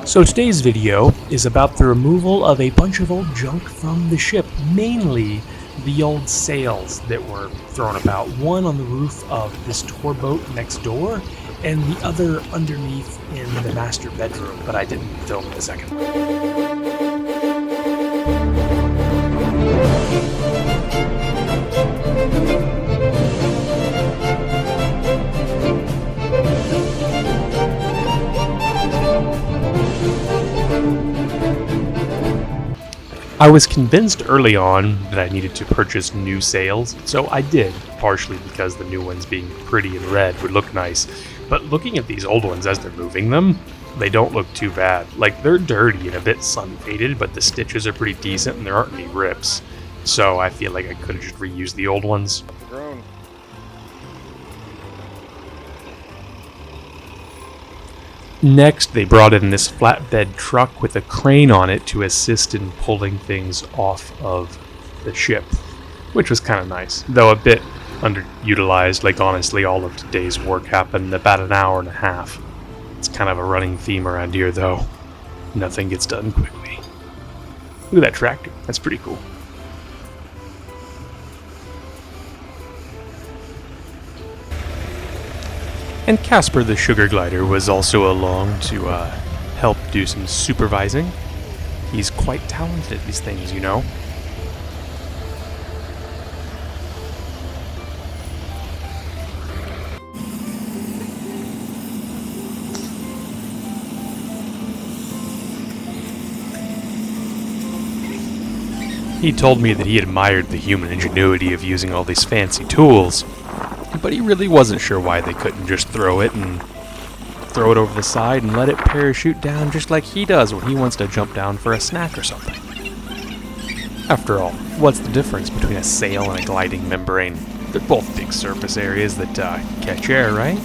So today's video is about the removal of a bunch of old junk from the ship, mainly the old sails that were thrown about, one on the roof of this tour boat next door, and the other underneath in the master bedroom, but I didn't film in a second. I was convinced early on that I needed to purchase new sails, so I did, partially because the new ones being pretty and red would look nice, but looking at these old ones as they're moving them, they don't look too bad. Like, they're dirty and a bit sun-faded, but the stitches are pretty decent and there aren't any rips, so I feel like I could have just reused the old ones. Grown. Next, they brought in this flatbed truck with a crane on it to assist in pulling things off of the ship, which was kind of nice, though a bit underutilized. Like, honestly, all of today's work happened in about an hour and a half. It's kind of a running theme around here, though. Nothing gets done quickly. Look at that tractor. That's pretty cool. And Casper the Sugar Glider was also along to help do some supervising. He's quite talented at these things, you know. He told me that he admired the human ingenuity of using all these fancy tools, but he really wasn't sure why they couldn't just throw it over the side and let it parachute down just like he does when he wants to jump down for a snack or something. After all, what's the difference between a sail and a gliding membrane? They're both big surface areas that catch air, right?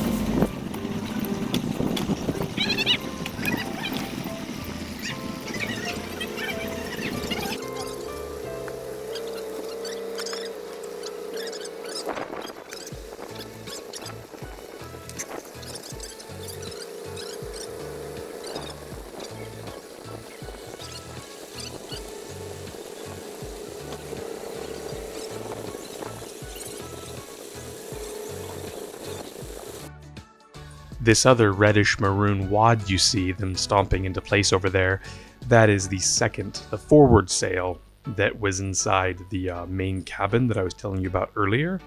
This other reddish maroon wad you see them stomping into place over there, that is the forward sail that was inside the main cabin that I was telling you about earlier.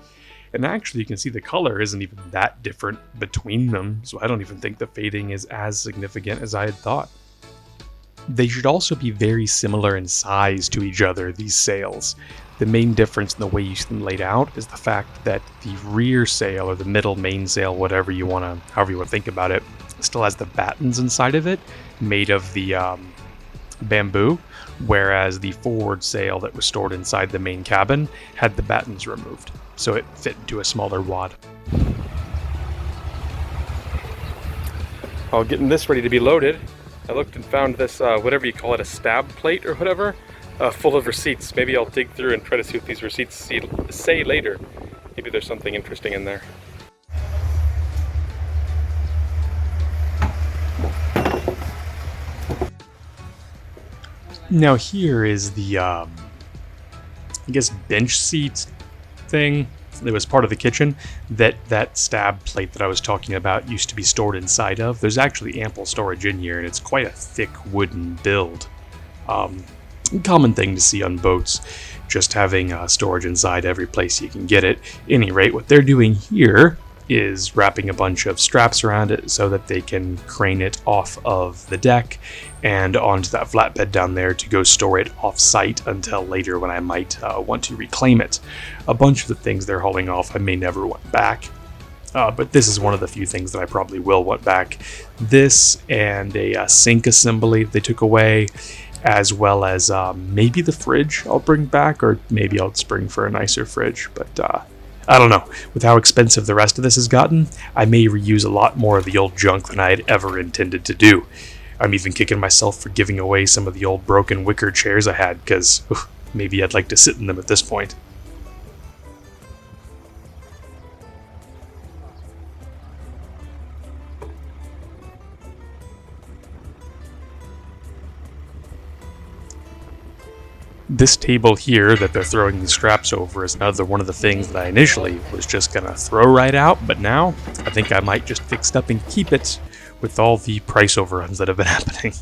And actually you can see the color isn't even that different between them, so I don't even think the fading is as significant as I had thought. They should also be very similar in size to each other, these sails. The main difference in the way you see them laid out is the fact that the rear sail, or the middle mainsail, however you want to think about it, still has the battens inside of it, made of the bamboo, whereas the forward sail that was stored inside the main cabin had the battens removed, so it fit into a smaller wad. While getting this ready to be loaded, I looked and found this, whatever you call it, a stab plate or whatever, full of receipts. Maybe I'll dig through and try to see what these receipts say later. Maybe there's something interesting in there. Now here is the, I guess, bench seat thing that was part of the kitchen that stab plate that I was talking about used to be stored inside of. There's actually ample storage in here, and it's quite a thick wooden build. Common thing to see on boats, just having storage inside every place you can get it. At any rate, what they're doing here is wrapping a bunch of straps around it so that they can crane it off of the deck and onto that flatbed down there to go store it off-site until later when I might want to reclaim it. A bunch of the things they're hauling off I may never want back, but this is one of the few things that I probably will want back. This and a sink assembly they took away, as well as maybe the fridge I'll bring back, or maybe I'll spring for a nicer fridge, but I don't know. With how expensive the rest of this has gotten, I may reuse a lot more of the old junk than I had ever intended to do. I'm even kicking myself for giving away some of the old broken wicker chairs I had, because maybe I'd like to sit in them at this point. This table here that they're throwing these straps over is another one of the things that I initially was just gonna throw right out, but now I think I might just fix it up and keep it with all the price overruns that have been happening.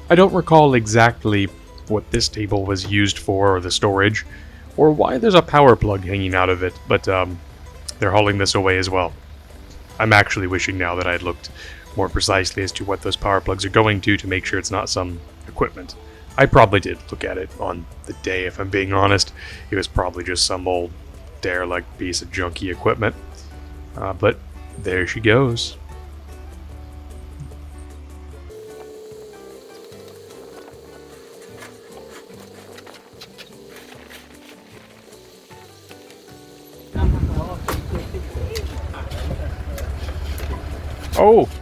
I don't recall exactly what this table was used for, or the storage, or why there's a power plug hanging out of it, but they're hauling this away as well. I'm actually wishing now that I'd looked more precisely as to what those power plugs are going to make sure it's not some equipment. I probably did look at it on the day, if I'm being honest. It was probably just some old derelict piece of junky equipment. But there she goes.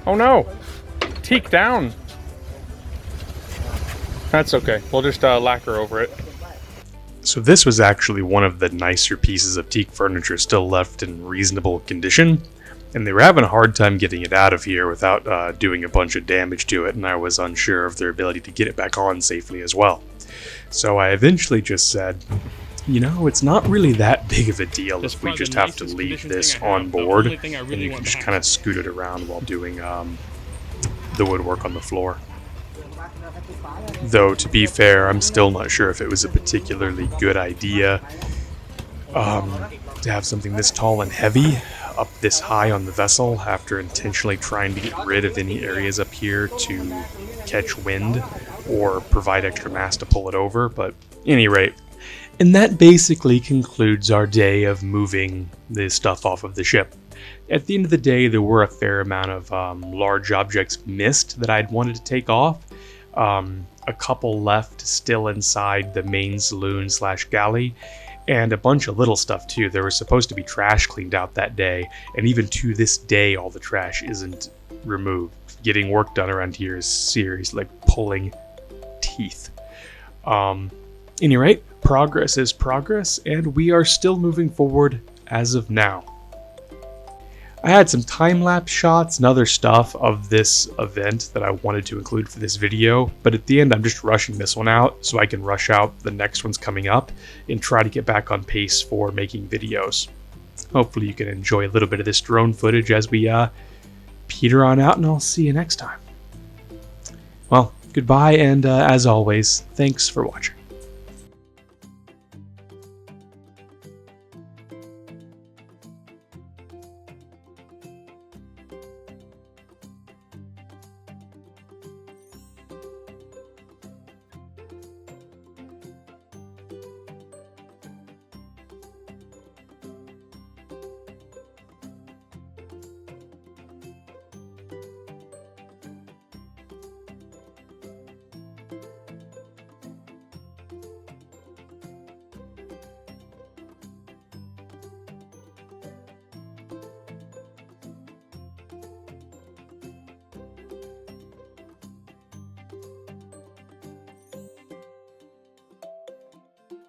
Oh no! Teak down! That's okay. We'll just lacquer over it. So this was actually one of the nicer pieces of teak furniture still left in reasonable condition, and they were having a hard time getting it out of here without doing a bunch of damage to it, and I was unsure of their ability to get it back on safely as well. So I eventually just said, you know, it's not really that big of a deal if we just have to leave this on board, and you can just kind of scoot it around while doing the woodwork on the floor. Though, to be fair, I'm still not sure if it was a particularly good idea to have something this tall and heavy up this high on the vessel after intentionally trying to get rid of any areas up here to catch wind or provide extra mass to pull it over, but at any rate. And that basically concludes our day of moving this stuff off of the ship. At the end of the day, there were a fair amount of large objects missed that I'd wanted to take off. A couple left still inside the main saloon / galley, and a bunch of little stuff too. There was supposed to be trash cleaned out that day, and even to this day all the trash isn't removed. Getting work done around here is serious, like pulling teeth. Any rate, progress is progress, and we are still moving forward as of now. I had some time-lapse shots and other stuff of this event that I wanted to include for this video, but at the end I'm just rushing this one out so I can rush out the next ones coming up and try to get back on pace for making videos. Hopefully you can enjoy a little bit of this drone footage as we peter on out, and I'll see you next time. Well, goodbye, and as always, thanks for watching.